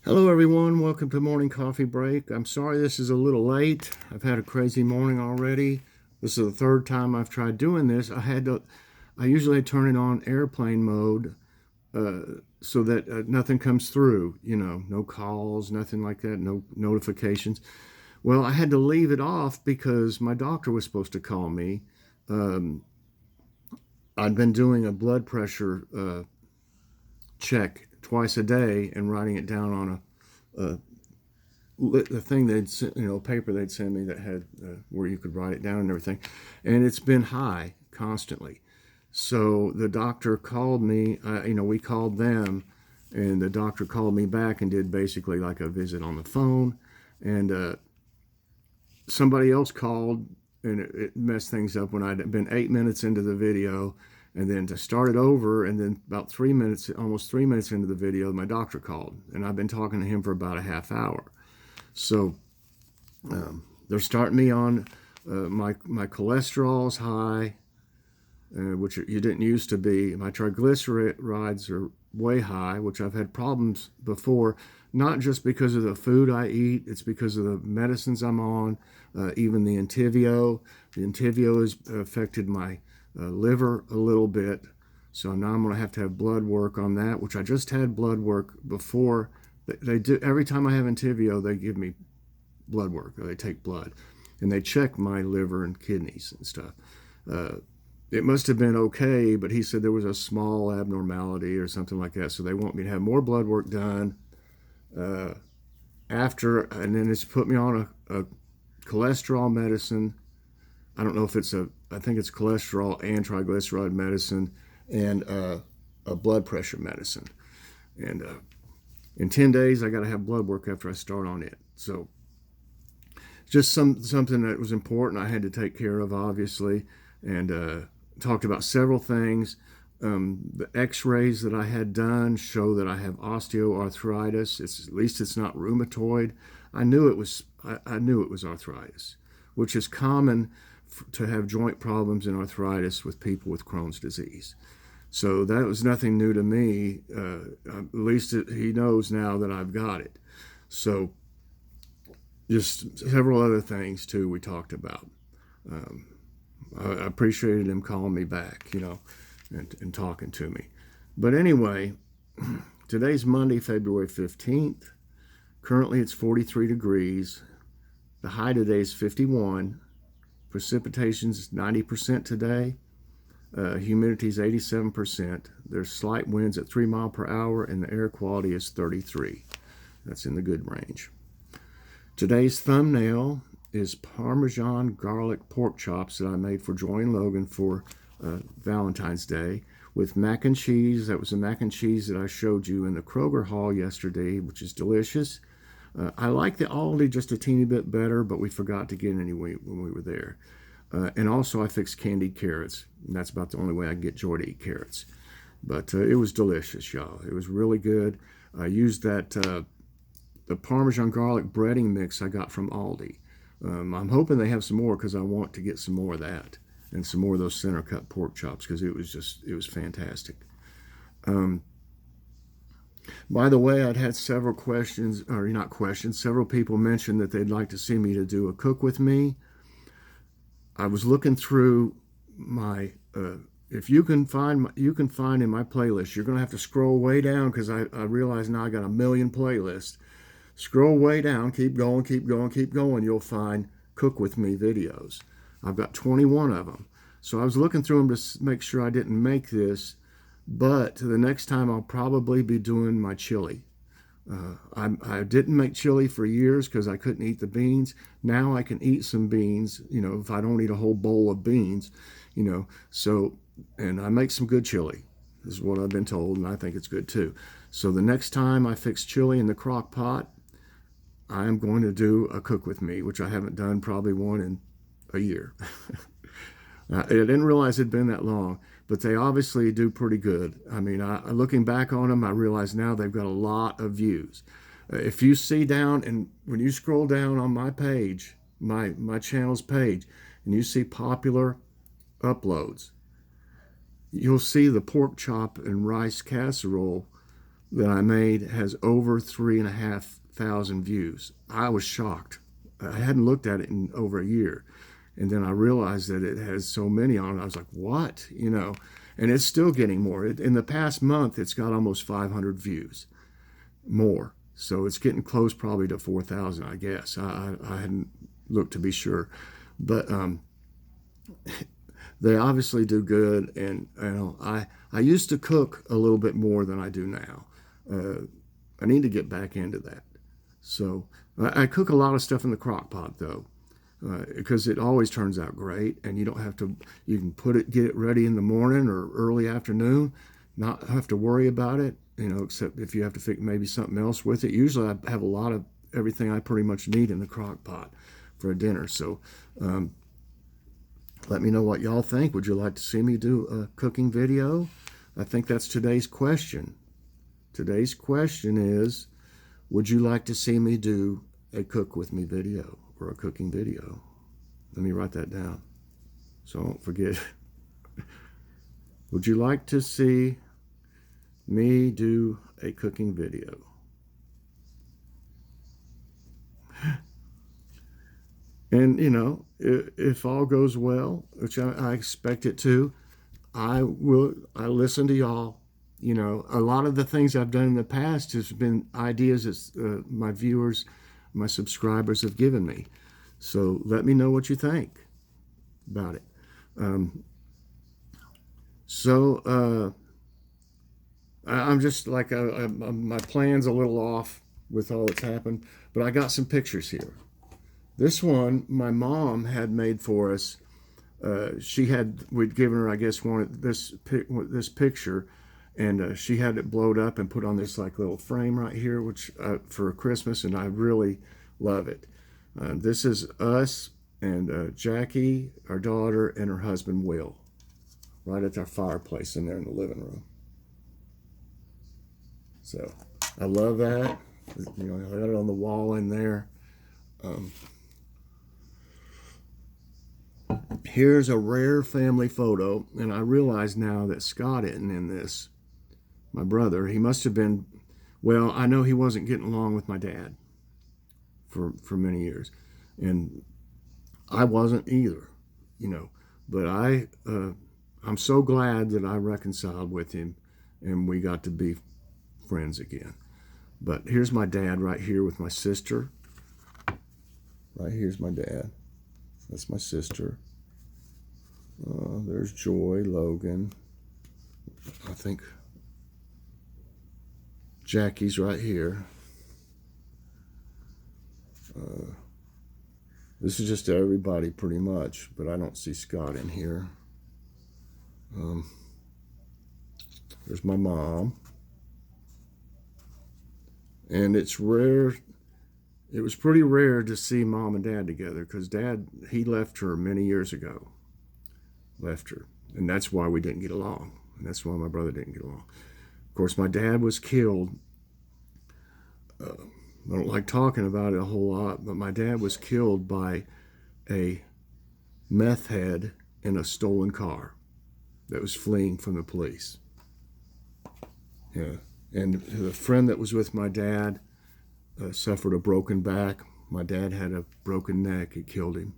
Hello everyone, welcome to Morning Coffee Break. I'm sorry this is a little late. I've had a crazy morning already. This is the third time I've tried doing this. I usually turn it on airplane mode so that nothing comes through, no calls, nothing like that, no notifications. Well, I had to leave it off because my doctor was supposed to call me. Um, I'd been doing a blood pressure check twice a day and writing it down on a the thing they'd paper they'd send me that had where you could write it down and everything, and it's been high constantly. So the doctor called me. We called them, and the doctor called me back and did basically like a visit on the phone, and somebody else called, and it messed things up when I'd been 8 minutes into the video. And then to start it over, and then about 3 minutes, almost 3 minutes into the video, my doctor called, and I've been talking to him for about a half hour. So they're starting me on my cholesterol's high, which you didn't used to be. My triglycerides are way high, which I've had problems before, not just because of the food I eat, it's because of the medicines I'm on, even the Entyvio. The Entyvio has affected my liver a little bit, so now I'm going to have blood work on that, which I just had blood work before. They do every time I have Entyvio, they give me blood work, or they take blood, and they check my liver and kidneys and stuff. It must have been okay, but he said there was a small abnormality or something like that, so they want me to have more blood work done after, and then it's put me on a cholesterol medicine. I don't know if I think it's cholesterol and triglyceride medicine, and a blood pressure medicine. And in 10 days, I got to have blood work after I start on it. So just something that was important I had to take care of, obviously, and talked about several things. The x-rays that I had done show that I have osteoarthritis. At least it's not rheumatoid. I knew it was arthritis, which is common to have joint problems and arthritis with people with Crohn's disease. So that was nothing new to me. At least he knows now that I've got it. So just several other things too we talked about. I appreciated him calling me back, and talking to me. But anyway, today's Monday, February 15th. Currently it's 43 degrees. The high today is 51. Precipitation's 90% today. Humidity is 87%. There's slight winds at 3 miles per hour, and the air quality is 33. That's in the good range. Today's thumbnail is Parmesan garlic pork chops that I made for Joy and Logan for Valentine's Day with mac and cheese. That was the mac and cheese that I showed you in the Kroger haul yesterday, which is delicious. I like the Aldi just a teeny bit better, but we forgot to get any when we were there. And also I fixed candied carrots, and that's about the only way I can get Joy to eat carrots. But it was delicious, y'all. It was really good. I used that the Parmesan garlic breading mix I got from Aldi. I'm hoping they have some more because I want to get some more of that and some more of those center cut pork chops because it was fantastic. By the way, I'd had several questions, or not questions, several people mentioned that they'd like to see me to do a cook with me. I was looking through my, if you can find in my playlist, you're going to have to scroll way down because I realize now I got a million playlists. Scroll way down, keep going, keep going, keep going. You'll find cook with me videos. I've got 21 of them. So I was looking through them to make sure I didn't make this. But the next time I'll probably be doing my chili. I didn't make chili for years because I couldn't eat the beans. Now I can eat some beans, if I don't eat a whole bowl of beans, So, and I make some good chili, is what I've been told, and I think it's good too. So the next time I fix chili in the crock pot, I am going to do a cook with me, which I haven't done probably one in a year. I didn't realize it'd been that long, but they obviously do pretty good. I mean, looking back on them, I realize now they've got a lot of views. If you see down, and when you scroll down on my page, my channel's page, and you see popular uploads, you'll see the pork chop and rice casserole that I made has over 3,500 views. I was shocked. I hadn't looked at it in over a year. And then I realized that it has so many on it. I was like, what? You know, and it's still getting more. In the past month, it's got almost 500 views more. So it's getting close probably to 4,000, I guess. I hadn't looked to be sure. But they obviously do good. And you know, I used to cook a little bit more than I do now. I need to get back into that. So I cook a lot of stuff in the crock pot though, because it always turns out great, and you don't have to. You can get it ready in the morning or early afternoon, not have to worry about it. You know, except if you have to fix maybe something else with it. Usually I have a lot of everything I pretty much need in the crock pot for a dinner. So let me know what y'all think. Would you like to see me do a cooking video? I think that's today's question. Today's question is, would you like to see me do a cook with me video or a cooking video? Let me write that down so I won't forget. Would you like to see me do a cooking video? And, you know, if all goes well, which I expect it to, I listen to y'all. You know, a lot of the things I've done in the past has been ideas that my viewers, my subscribers have given me. So let me know what you think about it. I'm just like, my plan's a little off with all that's happened, but I got some pictures here. This one, my mom had made for us. We'd given her, I guess, this picture, and she had it blowed up and put on this like little frame right here, which for Christmas, and I really love it. This is us and Jackie, our daughter, and her husband Will, right at our fireplace in there in the living room. So I love that. You know, I got it on the wall in there. Here's a rare family photo, and I realize now that Scott isn't in this. My brother, he must have been, well, I know he wasn't getting along with my dad for many years, and I wasn't either, you know, but I'm so glad that I reconciled with him and we got to be friends again. But here's my dad right here with my sister. Right here's my dad. That's my sister. There's Joy, Logan. I think Jackie's right here. This is just everybody pretty much, but I don't see Scott in here. There's my mom. And it's rare. It was pretty rare to see mom and dad together because dad, he left her many years ago. Left her. And that's why we didn't get along. And that's why my brother didn't get along. Of course, my dad was killed. I don't like talking about it a whole lot, but my dad was killed by a meth head in a stolen car that was fleeing from the police. Yeah. And the friend that was with my dad suffered a broken back. My dad had a broken neck. It killed him.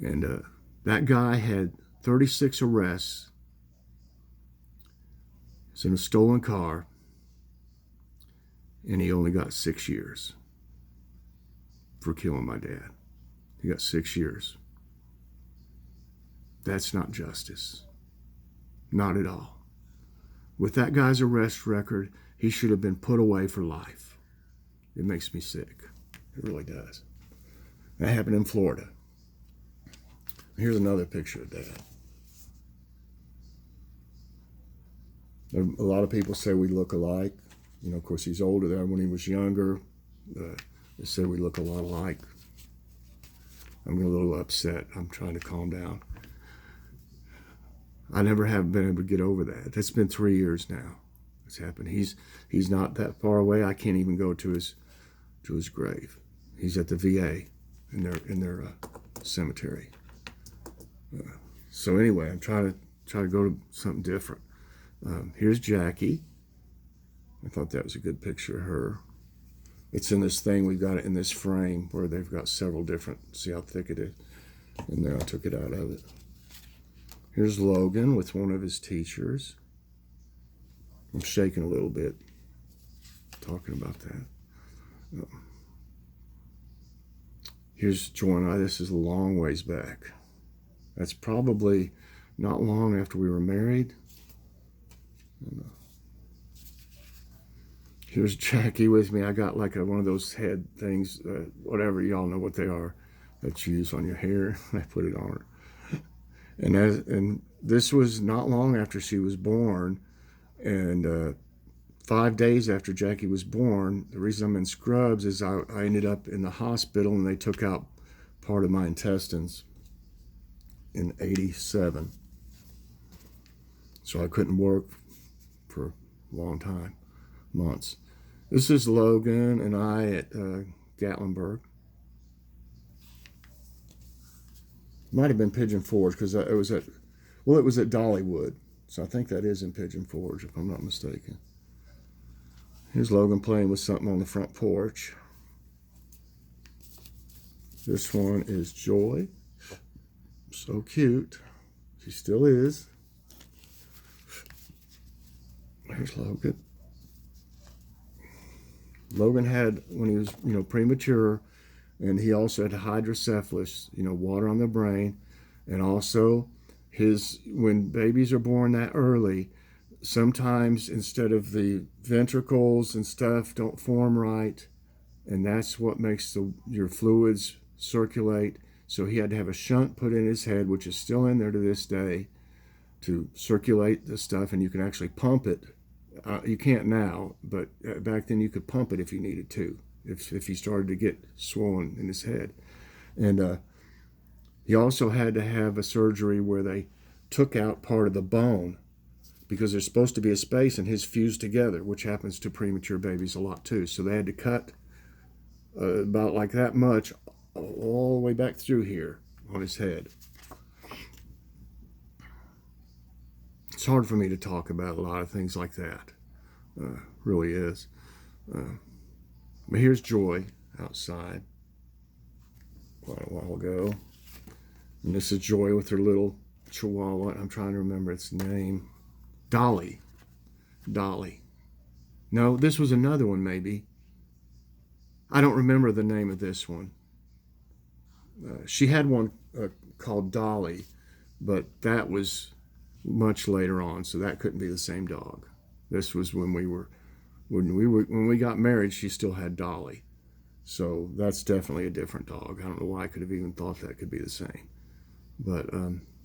And that guy had 36 arrests. It's in a stolen car. And he only got 6 years for killing my dad. He got 6 years. That's not justice. Not at all. With that guy's arrest record, he should have been put away for life. It makes me sick. It really does. That happened in Florida. Here's another picture of Dad. A lot of people say we look alike. You know, of course, he's older than when he was younger. They say we look a lot alike. I'm a little upset. I'm trying to calm down. I never have been able to get over that. That's been 3 years now. It's happened. He's not that far away. I can't even go to his grave. He's at the VA in their cemetery. So anyway, I'm trying to go to something different. Here's Jackie. I thought that was a good picture of her. It's in this thing. We've got it in this frame where they've got several different, see how thick it is? And then I took it out of it. Here's Logan with one of his teachers. I'm shaking a little bit talking about that. Here's Joy and I. This is a long ways back. That's probably not long after we were married. Here's Jackie with me. I got like one of those head things, whatever, y'all know what they are, that you use on your hair. I put it on her. And this was not long after she was born. And 5 days after Jackie was born, the reason I'm in scrubs is I ended up in the hospital and they took out part of my intestines in '87. So I couldn't work for a long time, months. This is Logan and I at Gatlinburg. Might have been Pigeon Forge because it was at Dollywood. So I think that is in Pigeon Forge if I'm not mistaken. Here's Logan playing with something on the front porch. This one is Joy. So cute. She still is. Here's Logan. Logan had, when he was, premature, and he also had hydrocephalus, water on the brain, and also when babies are born that early, sometimes instead of the ventricles and stuff don't form right, and that's what makes your fluids circulate. So he had to have a shunt put in his head, which is still in there to this day, to circulate the stuff, and you can actually pump it. You can't now, but back then you could pump it if you needed to, if he started to get swollen in his head. And he also had to have a surgery where they took out part of the bone because there's supposed to be a space and his fused together, which happens to premature babies a lot too. So they had to cut about like that much all the way back through here on his head. It's hard for me to talk about a lot of things like that. Really is. But here's Joy outside quite a while ago. And this is Joy with her little chihuahua. I'm trying to remember its name. Dolly. No, this was another one maybe. I don't remember the name of this one. She had one called Dolly, but that was much later on, so that couldn't be the same dog. This was when we got married. She still had Dolly, so that's definitely a different dog. I don't know why I could have even thought that could be the same. But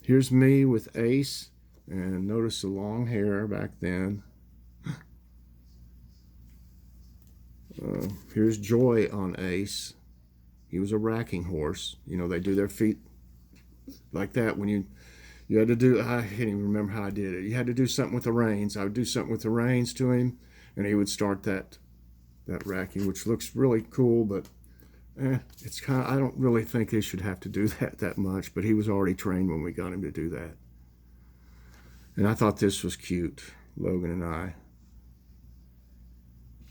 here's me with Ace, and notice the long hair back then. Here's Joy on Ace. He was a racking horse. They do their feet like that when you had to do, I can't even remember how I did it. You had to do something with the reins. I would do something with the reins to him, and he would start that racking, which looks really cool, but it's kind of, I don't really think he should have to do that much, but he was already trained when we got him to do that. And I thought this was cute, Logan and I.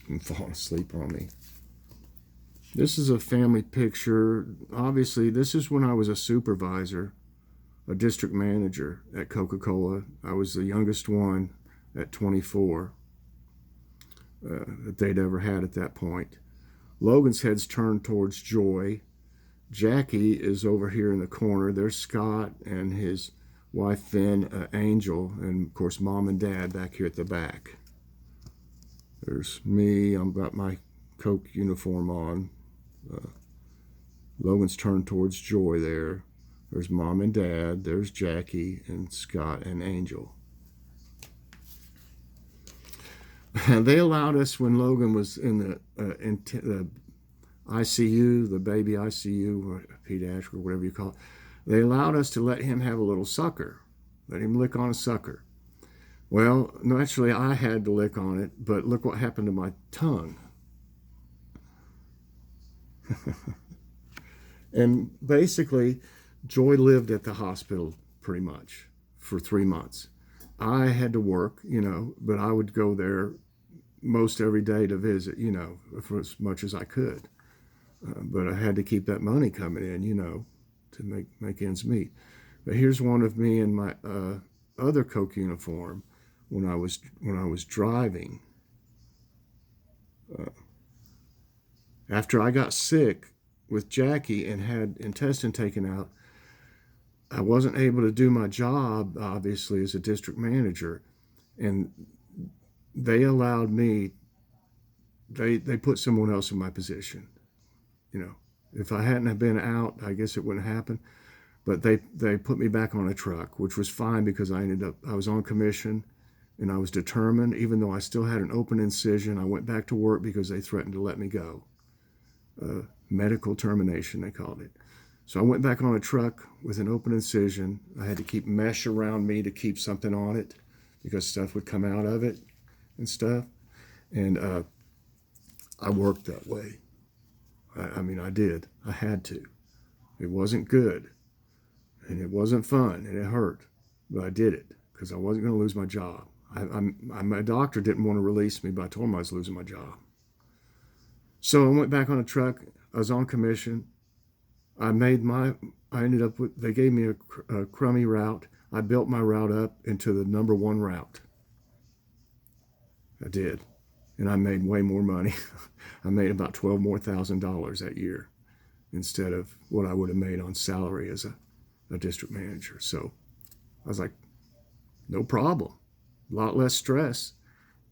And falling asleep on me. This is a family picture. Obviously, this is when I was a supervisor, a district manager at Coca-Cola. I was the youngest one at 24 that they'd ever had at that point. Logan's head's turned towards Joy. Jackie is over here in the corner. There's Scott and his wife Finn, Angel, and of course Mom and Dad back here at the back. There's me. I've got my Coke uniform on. Logan's turned towards Joy there. There's Mom and Dad. There's Jackie and Scott and Angel. They allowed us, when Logan was in the ICU, the baby ICU, or pediatric, or whatever you call it, they allowed us to let him have a little sucker. Let him lick on a sucker. Well, naturally, I had to lick on it, but look what happened to my tongue. And basically, Joy lived at the hospital pretty much for 3 months. I had to work, but I would go there most every day to visit, for as much as I could. But I had to keep that money coming in, to make ends meet. But here's one of me in my other Coke uniform when I was driving. After I got sick with Jackie and had intestine taken out, I wasn't able to do my job, obviously, as a district manager. And they allowed me, they put someone else in my position. If I hadn't have been out, I guess it wouldn't happen. But they put me back on a truck, which was fine because I was on commission and I was determined. Even though I still had an open incision, I went back to work because they threatened to let me go. Medical termination, they called it. So I went back on a truck with an open incision. I had to keep mesh around me to keep something on it because stuff would come out of it and stuff. And I worked that way. I did. I had to. It wasn't good. And it wasn't fun. And it hurt. But I did it because I wasn't going to lose my job. My doctor didn't want to release me, but I told him I was losing my job. So I went back on a truck. I was on commission. I ended up with, they gave me a crummy route. I built my route up into the #1 route. I did. And I made way more money. I made about $12,000 more that year instead of what I would have made on salary as a district manager. So I was like, no problem. A lot less stress.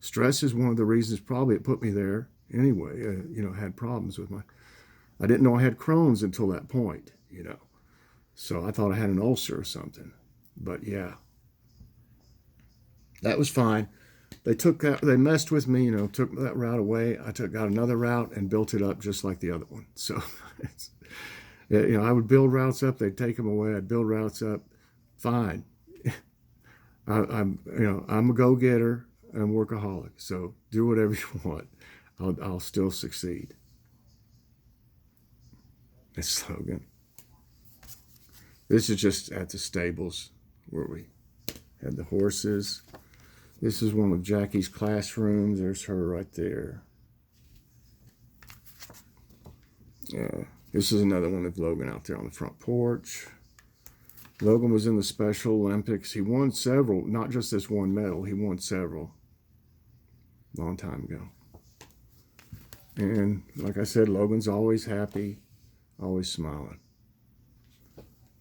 Stress is one of the reasons probably it put me there anyway. Had problems with I didn't know I had Crohn's until that point, So I thought I had an ulcer or something. But yeah, that was fine. They messed with me, took that route away. I got another route and built it up just like the other one. So, I would build routes up. They'd take them away. I'd build routes up. Fine. I'm a go-getter and workaholic. So do whatever you want. I'll still succeed. That's slogan. This is just at the stables where we had the horses. This is one of Jackie's classrooms. There's her right there. This is another one of Logan out there on the front porch. Logan was in the Special Olympics. He won several, not just this one medal. He won several long time ago. And like I said, Logan's always happy, always smiling.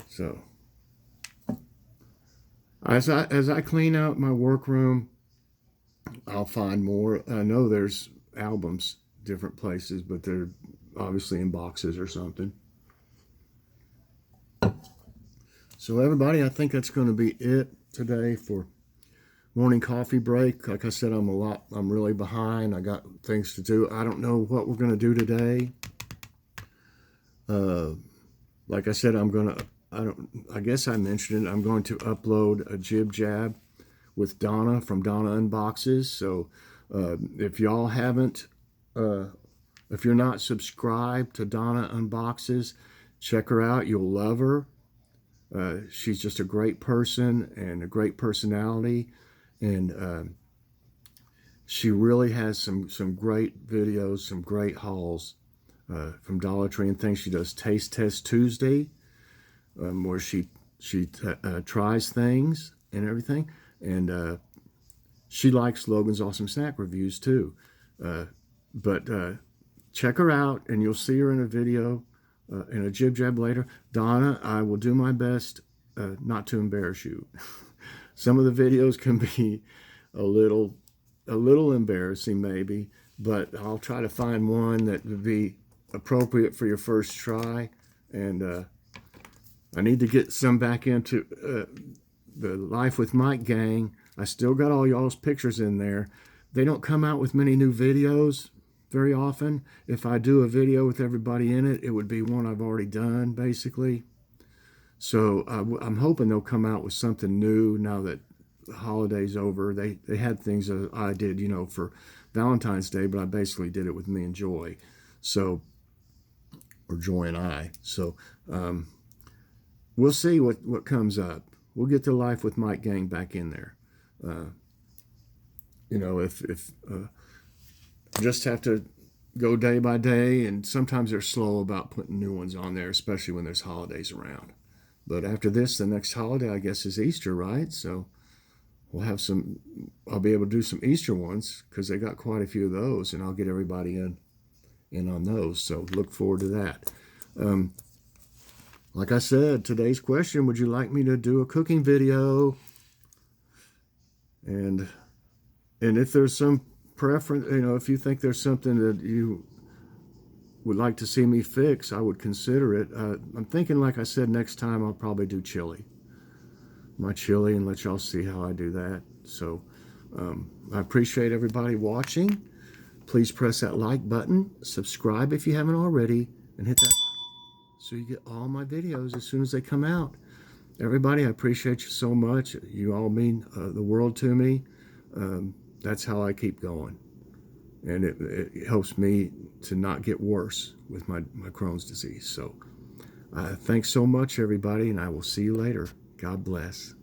So as I clean out my workroom, I'll find more. I know there's albums different places, but they're obviously in boxes or something. So everybody, I think that's going to be it today for morning coffee break. Like I said, I'm really behind. I got things to do. I don't know what we're going to do today. Like I said, I guess I mentioned it. I'm going to upload a Jib Jab with Donna from Donna Unboxes. So if y'all haven't, if you're not subscribed to Donna Unboxes, check her out. You'll love her. She's just a great person and a great personality. And she really has some great videos, some great hauls from Dollar Tree and things. She does Taste Test Tuesday, where she tries things and everything. And she likes Logan's Awesome Snack Reviews too. But check her out and you'll see her in a video, in a Jib Jab later. Donna, I will do my best not to embarrass you. Some of the videos can be a little embarrassing maybe, but I'll try to find one that would be appropriate for your first try. And I need to get some back into the Life with Mike gang. I still got all y'all's pictures in there. They don't come out with many new videos very often. If I do a video with everybody in it, it would be one I've already done, basically. So I'm hoping they'll come out with something new now that the holiday's over. They had things that I did, for Valentine's Day, but I basically did it with me and Joy. So, or Joy and I. So, we'll see what comes up. We'll get the Life with Mike gang back in there. If just have to go day by day, and sometimes they're slow about putting new ones on there, especially when there's holidays around. But after this, the next holiday, I guess, is Easter, right? So we'll have some, I'll be able to do some Easter ones because they got quite a few of those, and I'll get everybody in on those. So look forward to that. Like I said, today's question, would you like me to do a cooking video? And if there's some preference, if you think there's something that you would like to see me fix, I would consider it. I'm thinking, like I said, next time I'll probably do chili. My chili, and let y'all see how I do that. So I appreciate everybody watching. Please press that like button, subscribe if you haven't already, and hit that so you get all my videos as soon as they come out. Everybody, I appreciate you so much. You all mean the world to me. That's how I keep going. And it helps me to not get worse with my Crohn's disease. So thanks so much, everybody, and I will see you later. God bless.